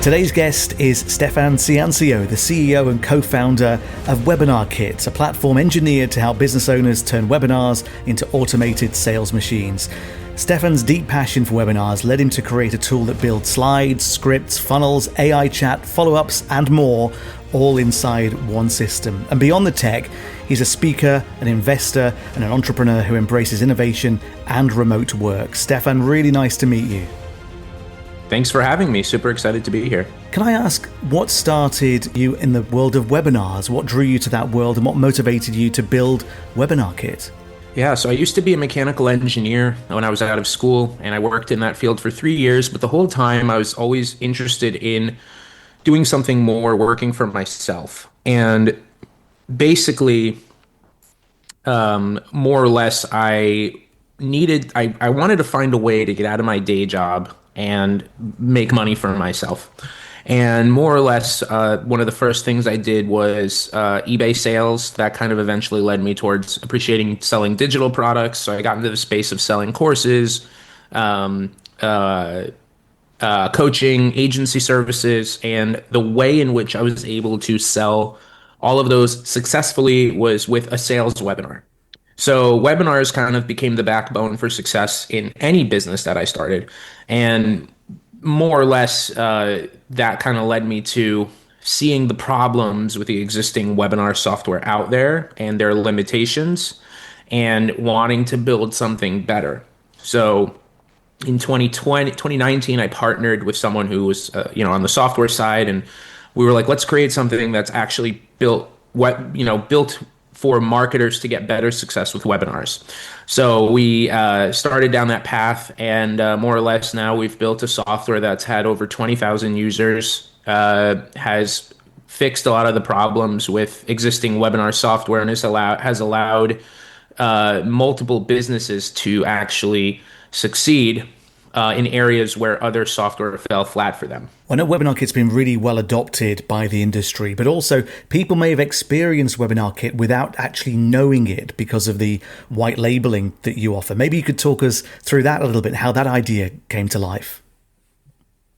Today's guest is Stefan Ciancio, the CEO and co-founder of Webinar Kit, a platform engineered to help business owners turn webinars into automated sales machines. Stefan's deep passion for webinars led him to create a tool that builds slides, scripts, funnels, AI chat, follow-ups, and more, all inside one system. And beyond the tech, he's a speaker, an investor, and an entrepreneur who embraces innovation and remote work. Stefan, really nice to meet you. Thanks for having me. Super excited to be here. Can I ask what started you in the world of webinars? What drew you to that world and what motivated you to build Webinar Kit? Yeah, so I used to be a mechanical engineer when I was out of school, and I worked in that field for 3 years. But the whole time I was always interested in doing something more, working for myself. And basically, more or less, I wanted to find a way to get out of my day job and make money for myself. And more or less, one of the first things I did was eBay sales. That kind of eventually led me towards appreciating selling digital products. So I got into the space of selling courses, coaching, agency services, and the way in which I was able to sell all of those successfully was with a sales webinar. So webinars kind of became the backbone for success in any business that I started. And more or less, that kind of led me to seeing the problems with the existing webinar software out there and their limitations and wanting to build something better. So in 2019, I partnered with someone who was on the software side, and we were like, let's create something that's actually built for marketers to get better success with webinars. So we started down that path, and more or less now we've built a software that's had over 20,000 users, has fixed a lot of the problems with existing webinar software, and has allowed multiple businesses to actually succeed in areas where other software fell flat for them. I know Webinar Kit's been really well adopted by the industry, but also people may have experienced Webinar Kit without actually knowing it because of the white labeling that you offer. Maybe you could talk us through that a little bit, how that idea came to life.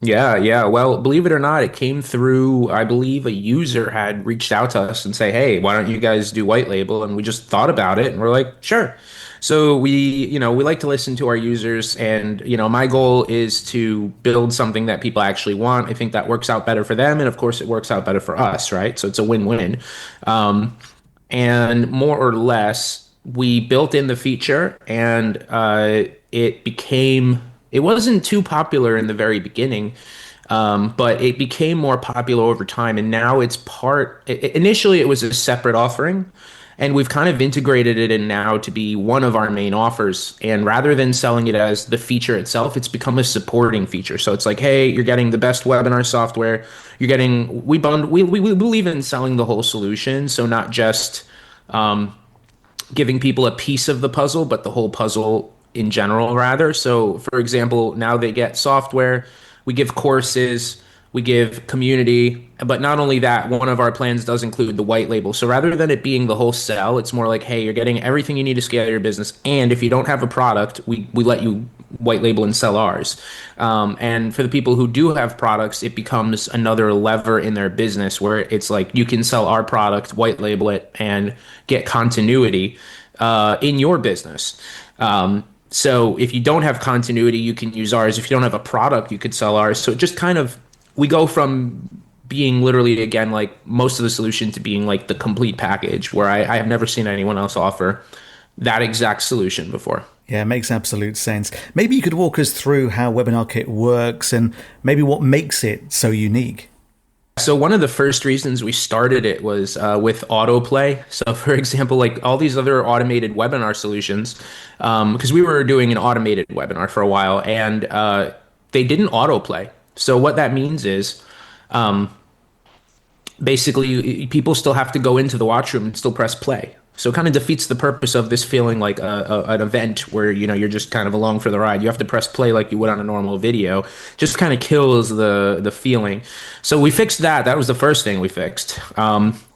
Yeah. Well, believe it or not, it came through, I believe a user had reached out to us and say, hey, why don't you guys do white label? And we just thought about it and we're like, sure. So we like to listen to our users, and, my goal is to build something that people actually want. I think that works out better for them. And of course it works out better for us, right? So it's a win-win. And more or less we built in the feature, and it wasn't too popular in the very beginning, but it became more popular over time. And now initially it was a separate offering, and we've kind of integrated it in now to be one of our main offers. And rather than selling it as the feature itself, it's become a supporting feature. So it's like, hey, you're getting the best webinar software. We believe in selling the whole solution. So not just giving people a piece of the puzzle, but the whole puzzle in general, rather. So for example, now they get software, we give courses, we give community, but not only that, one of our plans does include the white label. So rather than it being the whole sell, it's more like, hey, you're getting everything you need to scale your business. And if you don't have a product, we let you white label and sell ours. And for the people who do have products, it becomes another lever in their business where it's like, you can sell our product, white label it, and get continuity in your business. So if you don't have continuity, you can use ours. If you don't have a product, you could sell ours. So it just kind of, we go from being literally, again, like most of the solution to being like the complete package, where I have never seen anyone else offer that exact solution before. Yeah, it makes absolute sense. Maybe you could walk us through how Webinar Kit works and maybe what makes it so unique. So one of the first reasons we started it was with autoplay. So for example, like all these other automated webinar solutions, because we were doing an automated webinar for a while, and they didn't autoplay. So what that means is basically people still have to go into the watch room and still press play. So it kind of defeats the purpose of this feeling like an event where, you're just kind of along for the ride. You have to press play like you would on a normal video. Just kind of kills the feeling. So we fixed that. That was the first thing we fixed.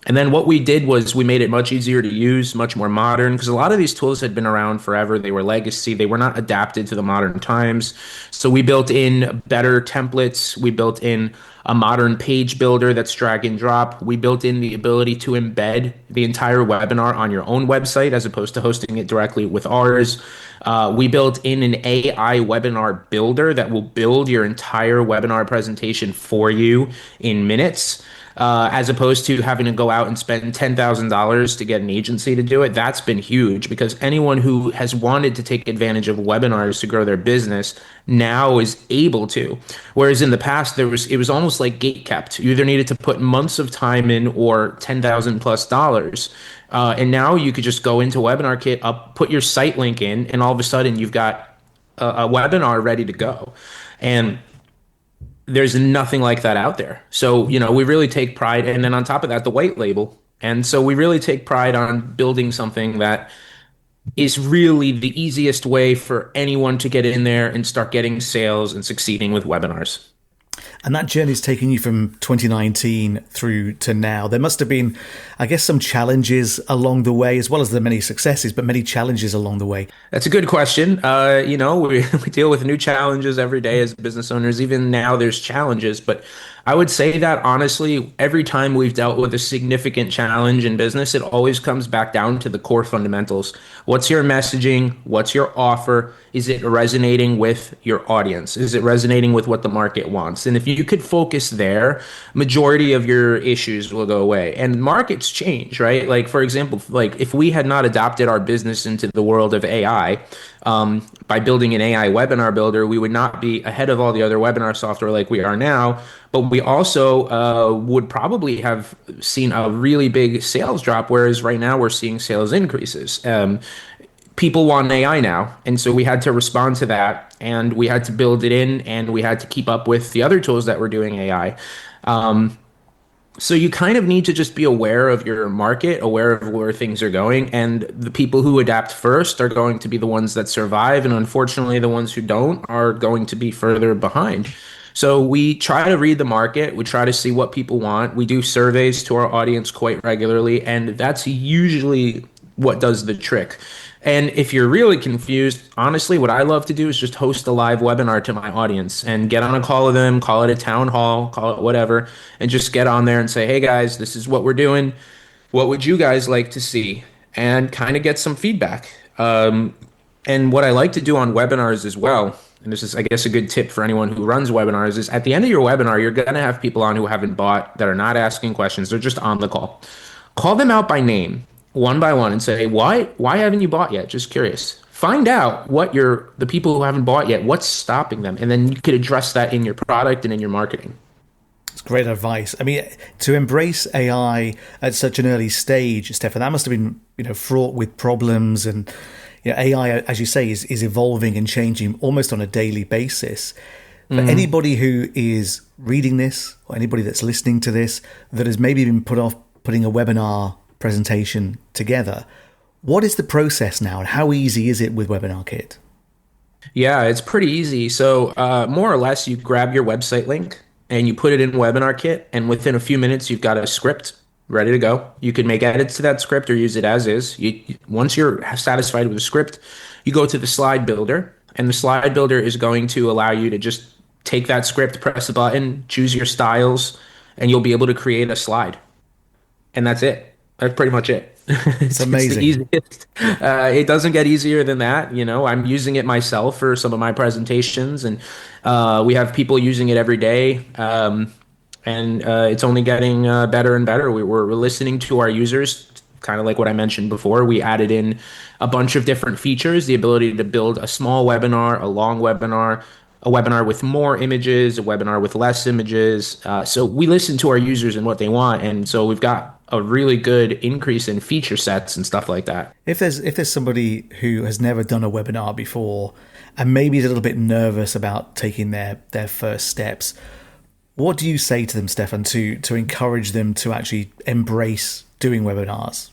And then what we did was we made it much easier to use, much more modern, because a lot of these tools had been around forever. They were legacy, they were not adapted to the modern times. So we built in better templates, we built in a modern page builder that's drag and drop. We built in the ability to embed the entire webinar on your own website as opposed to hosting it directly with ours. We built in an AI webinar builder that will build your entire webinar presentation for you in minutes, as opposed to having to go out and spend $10,000 to get an agency to do it. That's been huge because anyone who has wanted to take advantage of webinars to grow their business now is able to. Whereas in the past, it was almost like gate kept. You either needed to put months of time in or 10,000 plus dollars. And now you could just go into Webinar Kit, put your site link in, and all of a sudden you've got a webinar ready to go. And there's nothing like that out there. So, we really take pride. And then on top of that, the white label. And so we really take pride on building something that is really the easiest way for anyone to get in there and start getting sales and succeeding with webinars. And that journey's taken you from 2019 through to now. There must have been, I guess, some challenges along the way, as well as the many successes, but many challenges along the way. That's a good question. We deal with new challenges every day as business owners. Even now, there's challenges, but I would say that honestly, every time we've dealt with a significant challenge in business, it always comes back down to the core fundamentals. What's your messaging? What's your offer? Is it resonating with your audience? Is it resonating with what the market wants? And if you could focus there, majority of your issues will go away. And markets change, right? Like, for example, like if we had not adopted our business into the world of AI, by building an AI webinar builder, we would not be ahead of all the other webinar software like we are now. But we also would probably have seen a really big sales drop, whereas right now we're seeing sales increases. People want AI now, and so we had to respond to that, and we had to build it in, and we had to keep up with the other tools that were doing AI. So you kind of need to just be aware of your market, aware of where things are going, and the people who adapt first are going to be the ones that survive, and unfortunately, the ones who don't are going to be further behind. So we try to read the market, we try to see what people want. We do surveys to our audience quite regularly, and that's usually what does the trick. And if you're really confused, honestly, what I love to do is just host a live webinar to my audience and get on a call with them, call it a town hall, call it whatever, and just get on there and say, hey guys, this is what we're doing. What would you guys like to see? And kind of get some feedback. And what I like to do on webinars as well, and this is, I guess, a good tip for anyone who runs webinars, is at the end of your webinar, you're going to have people on who haven't bought, that are not asking questions. They're just on the call. Call them out by name, one by one, and say, why haven't you bought yet? Just curious. Find out what the people who haven't bought yet, what's stopping them. And then you could address that in your product and in your marketing. It's great advice. I mean, to embrace AI at such an early stage, Stefan, that must have been, fraught with problems. And AI, as you say, is evolving and changing almost on a daily basis. For anybody who is reading this, or anybody that's listening to this, that has maybe been put off putting a webinar presentation together, what is the process now, and how easy is it with Webinar Kit? Yeah, it's pretty easy. So more or less, you grab your website link and you put it in Webinar Kit, and within a few minutes, you've got a script ready to go. You can make edits to that script or use it as is. Once you're satisfied with the script, you go to the slide builder, and the slide builder is going to allow you to just take that script, press a button, choose your styles, and you'll be able to create a slide. And that's it. That's pretty much it. It's amazing. It's the easiest. It doesn't get easier than that. I'm using it myself for some of my presentations, and we have people using it every day. And it's only getting better and better. We're listening to our users, kind of like what I mentioned before. We added in a bunch of different features, the ability to build a small webinar, a long webinar, a webinar with more images, a webinar with less images. So we listen to our users and what they want. And so we've got a really good increase in feature sets and stuff like that. If there's somebody who has never done a webinar before and maybe is a little bit nervous about taking their first steps, what do you say to them, Stefan, to encourage them to actually embrace doing webinars?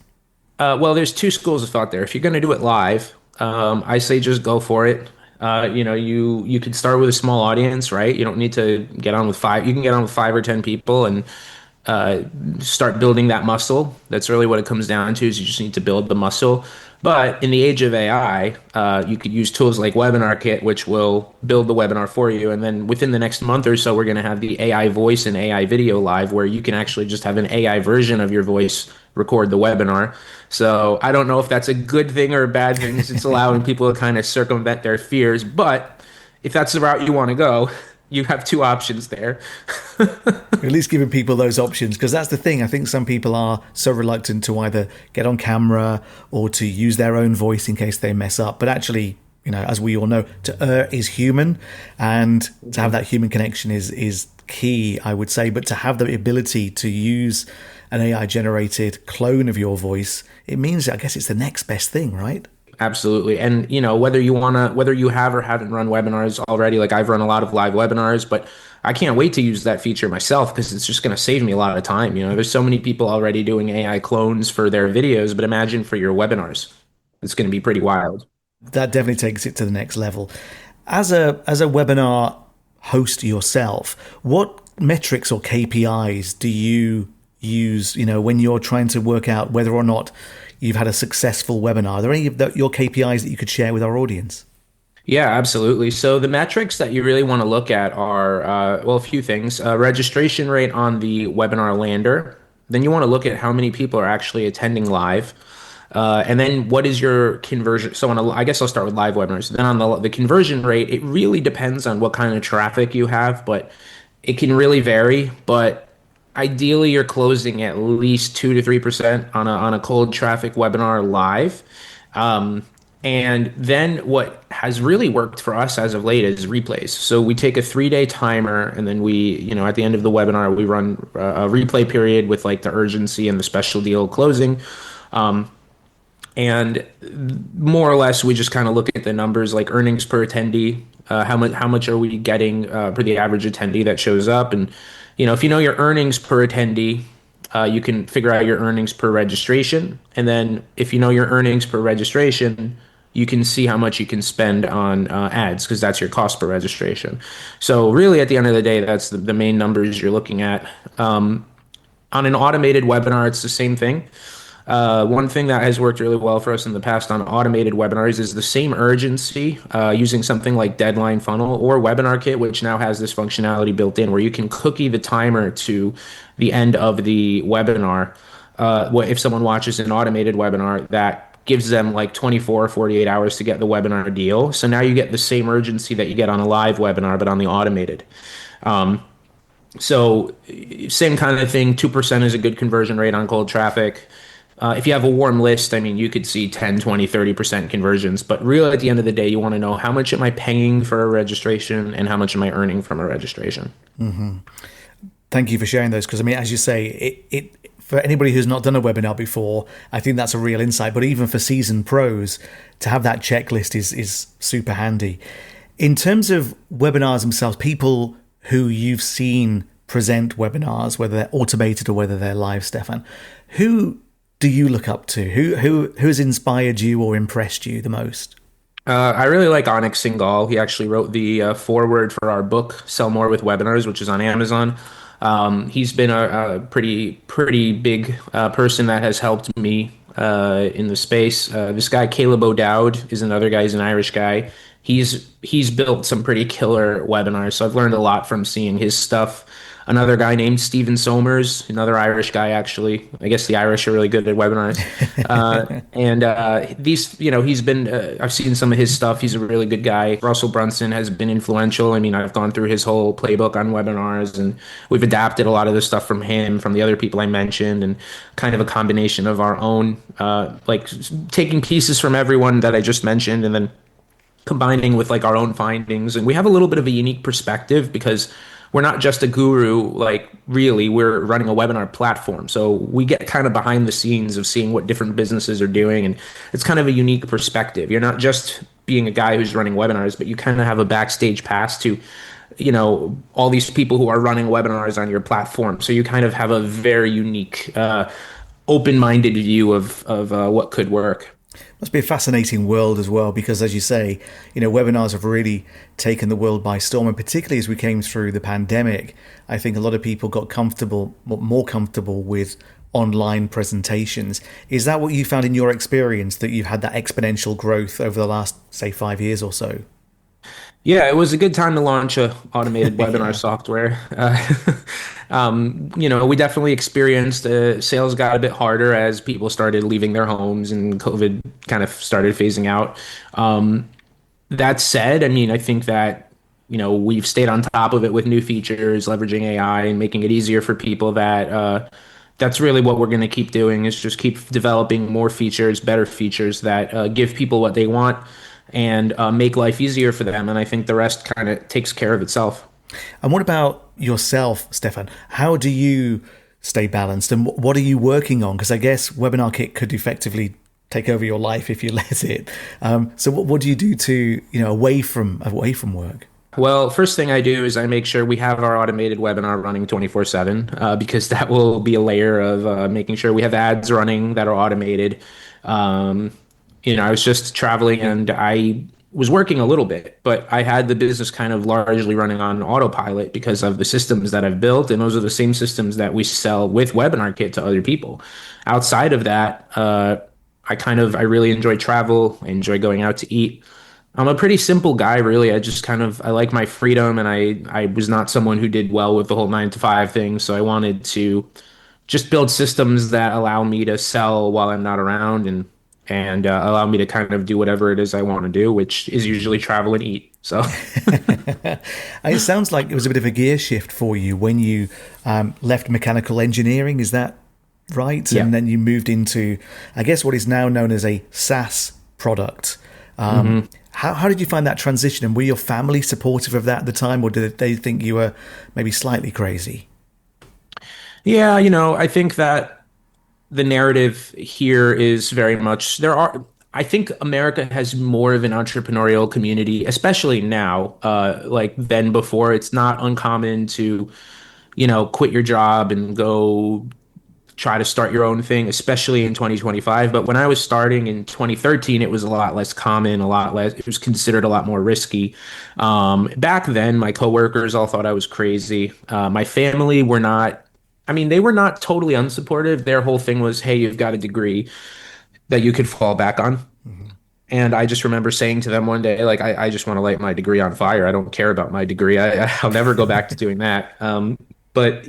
Well, there's two schools of thought there. If you're going to do it live, I say just go for it. You could start with a small audience, right? You don't need to get on with five. You can get on with 5 or 10 people, and start building that muscle. That's really what it comes down to, is you just need to build the muscle. But in the age of AI, you could use tools like Webinar Kit, which will build the webinar for you. And then within the next month or so, we're going to have the AI voice and AI video live, where you can actually just have an AI version of your voice record the webinar. So I don't know if that's a good thing or a bad thing, because it's allowing people to kind of circumvent their fears. But if that's the route you want to go, you have two options there. At least giving people those options, because that's the thing. I think some people are so reluctant to either get on camera or to use their own voice in case they mess up. But actually, as we all know, to err is human, and to have that human connection is key, I would say. But to have the ability to use an AI generated clone of your voice, it means, I guess, it's the next best thing, right? Absolutely. And whether you have or haven't run webinars already, like I've run a lot of live webinars, but I can't wait to use that feature myself, because it's just going to save me a lot of time. There's so many people already doing AI clones for their videos, but imagine for your webinars. It's going to be pretty wild. That definitely takes it to the next level. As a webinar host yourself, what metrics or KPIs do you use, when you're trying to work out whether or not you've had a successful webinar? Are there any of your KPIs that you could share with our audience? Yeah, absolutely. So the metrics that you really want to look at are, a few things. Registration rate on the webinar lander. Then you want to look at how many people are actually attending live. And then what is your conversion? So I guess I'll start with live webinars. Then on the conversion rate, it really depends on what kind of traffic you have, but it can really vary. But ideally, you're closing at least 2 to 3% on a cold traffic webinar live. And then what has really worked for us as of late is replays. So we take a 3-day timer, and then at the end of the webinar, we run a replay period with like the urgency and the special deal closing. And more or less, we just kind of look at the numbers, like earnings per attendee. How much are we getting for the average attendee that shows up? And if you know your earnings per attendee, you can figure out your earnings per registration. And then if you know your earnings per registration, you can see how much you can spend on ads, because that's your cost per registration. So really, at the end of the day, that's the main numbers you're looking at. On an automated webinar, it's the same thing. One thing that has worked really well for us in the past on automated webinars is the same urgency, using something like Deadline Funnel or Webinar Kit, which now has this functionality built in where you can cookie the timer to the end of the webinar. If someone watches an automated webinar, that gives them like 24 or 48 hours to get the webinar deal. So now you get the same urgency that you get on a live webinar, but on the automated. So same kind of thing, 2% is a good conversion rate on cold traffic. If you have a warm list, I mean, you could see 10, 20, 30% conversions. But really, at the end of the day, you want to know, how much am I paying for a registration and how much am I earning from a registration? Mm-hmm. Thank you for sharing those, because, I mean, as you say, it for anybody who's not done a webinar before, I think that's a real insight. But even for seasoned pros, to have that checklist is super handy. In terms of webinars themselves, people who you've seen present webinars, whether they're automated or whether they're live, Stefan, who do you look up to? Who has inspired you or impressed you the most? I really like Onyx Singal. He actually wrote the foreword for our book, Sell More with Webinars, which is on Amazon. He's been a pretty big person that has helped me in the space. This guy, Caleb O'Dowd, is another guy. He's an Irish guy. He's built some pretty killer webinars, so I've learned a lot from seeing his stuff. Another guy named Stephen Somers, another Irish guy, actually. I guess the Irish are really good at webinars. He's been, I've seen some of his stuff. He's a really good guy. Russell Brunson has been influential. I mean, I've gone through his whole playbook on webinars, and we've adapted a lot of the stuff from him, from the other people I mentioned, and kind of a combination of our own, like taking pieces from everyone that I just mentioned, and then combining with like our own findings. And we have a little bit of a unique perspective, because we're not just a guru, like really, we're running a webinar platform. So we get kind of behind the scenes of seeing what different businesses are doing. And it's kind of a unique perspective. You're not just being a guy who's running webinars, but you kind of have a backstage pass to, all these people who are running webinars on your platform. So you kind of have a very unique, open-minded view of what could work. Must be a fascinating world as well, because as you say, webinars have really taken the world by storm, and particularly as we came through the pandemic, I think a lot of people got comfortable, more comfortable with online presentations. Is that what you found in your experience, that you've had that exponential growth over the last, say, 5 years or so? Yeah, it was a good time to launch a automated webinar Yeah. software. We definitely experienced sales got a bit harder as people started leaving their homes and COVID kind of started phasing out. That said, I mean, I think that, we've stayed on top of it with new features, leveraging AI and making it easier for people that's really what we're going to keep doing is just keep developing more features, better features that give people what they want and make life easier for them. And I think the rest kind of takes care of itself. And what about yourself, Stefan? How do you stay balanced, and what are you working on? Because I guess Webinar Kit could effectively take over your life if you let it. So what do you do to, away from work? Well, first thing I do is I make sure we have our automated webinar running 24/7 because that will be a layer of making sure we have ads running that are automated. Um, I was just traveling and I was working a little bit, but I had the business kind of largely running on autopilot because of the systems that I've built. And those are the same systems that we sell with Webinar Kit to other people. Outside of that, I really enjoy travel. I enjoy going out to eat. I'm a pretty simple guy, really. I like my freedom, and I was not someone who did well with the whole 9 to 5 thing. So I wanted to just build systems that allow me to sell while I'm not around and allow me to kind of do whatever it is I want to do, which is usually travel and eat. So It sounds like it was a bit of a gear shift for you when you left mechanical engineering. Is that right? yeah. And then you moved into, I guess, what is now known as a SaaS product. How did you find that transition? And were your family supportive of that at the time, or did they think you were maybe slightly crazy? Yeah, I think that the narrative here is very much I think America has more of an entrepreneurial community, especially now, like than before. It's not uncommon to, quit your job and go try to start your own thing, especially in 2025. But when I was starting in 2013, it was a lot less common, it was considered a lot more risky. Back then, my coworkers all thought I was crazy. My family were not, I mean, they were not totally unsupportive. Their whole thing was, hey, you've got a degree that you could fall back on. And I just remember saying to them one day, like, I just want to light my degree on fire. I don't care about my degree. I'll never go back to doing that. But,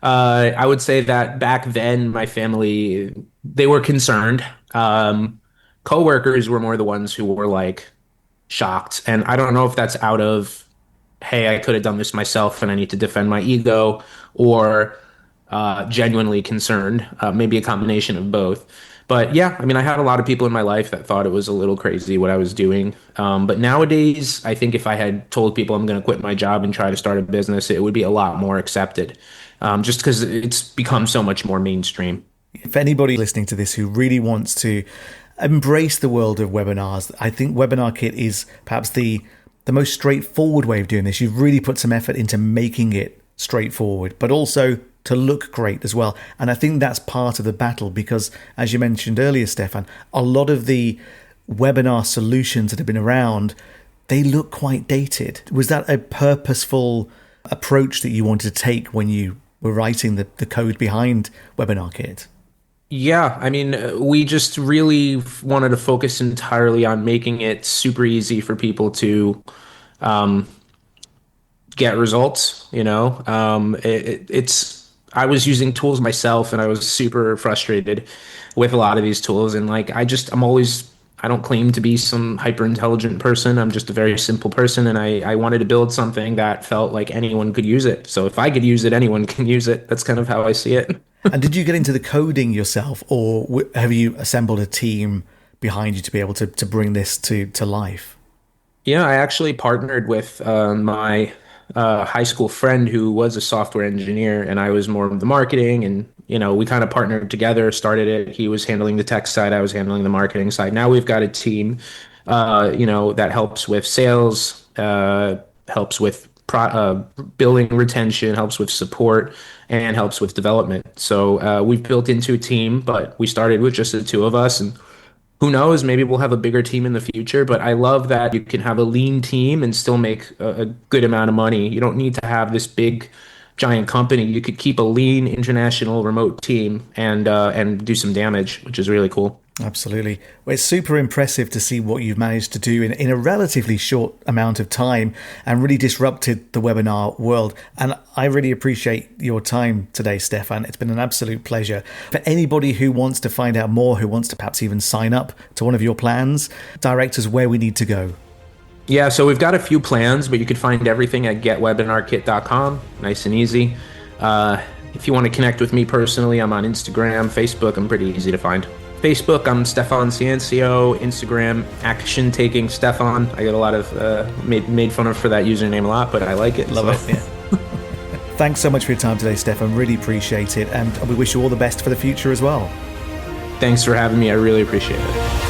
I would say that back then, my family, they were concerned. Coworkers were more the ones who were like shocked. And I don't know if that's out of, hey, I could have done this myself and I need to defend my ego, or genuinely concerned, maybe a combination of both. But yeah, I mean, I had a lot of people in my life that thought it was a little crazy what I was doing. But nowadays, I think if I had told people I'm going to quit my job and try to start a business, it would be a lot more accepted, just because it's become so much more mainstream. If anybody listening to this who really wants to embrace the world of webinars, I think Webinar Kit is perhaps the most straightforward way of doing this. You've really put some effort into making it straightforward, but also to look great as well. And I think that's part of the battle because, as you mentioned earlier, Stefan, a lot of the webinar solutions that have been around, they look quite dated. Was that a purposeful approach that you wanted to take when you were writing the code behind Webinar Kit? Yeah, I mean, we just really wanted to focus entirely on making it super easy for people to um, get results. I was using tools myself, and I was super frustrated with a lot of these tools. And like, I don't claim to be some hyper intelligent person. I'm just a very simple person, and I wanted to build something that felt like anyone could use it. So if I could use it, anyone can use it. That's kind of how I see it. And did you get into the coding yourself, or have you assembled a team behind you to be able to bring this to life? Yeah, I actually partnered with my high school friend who was a software engineer, and I was more of the marketing. And we kind of partnered together, started it. He was handling the tech side, I was handling the marketing side. Now we've got a team, that helps with sales, helps with billing retention, helps with support, and helps with development. So we've built into a team, but we started with just the two of us, and who knows, maybe we'll have a bigger team in the future. But I love that you can have a lean team and still make a good amount of money. You don't need to have this big giant company. You could keep a lean international remote team and do some damage, which is really cool. Absolutely. Well, it's super impressive to see what you've managed to do in a relatively short amount of time and really disrupted the webinar world. And I really appreciate your time today, Stefan. It's been an absolute pleasure. For anybody who wants to find out more, who wants to perhaps even sign up to one of your plans, direct us where we need to go. Yeah, so we've got a few plans, but you can find everything at getwebinarkit.com. Nice and easy. If you want to connect with me personally, I'm on Instagram, Facebook. I'm pretty easy to find. Facebook, I'm Stefan Ciancio. Instagram, Action Taking Stefan. I get a lot of made fun of for that username a lot, but I like it. Love it. Yeah. Thanks so much for your time today, Stefan. Really appreciate it, and we wish you all the best for the future as well. Thanks for having me. I really appreciate it.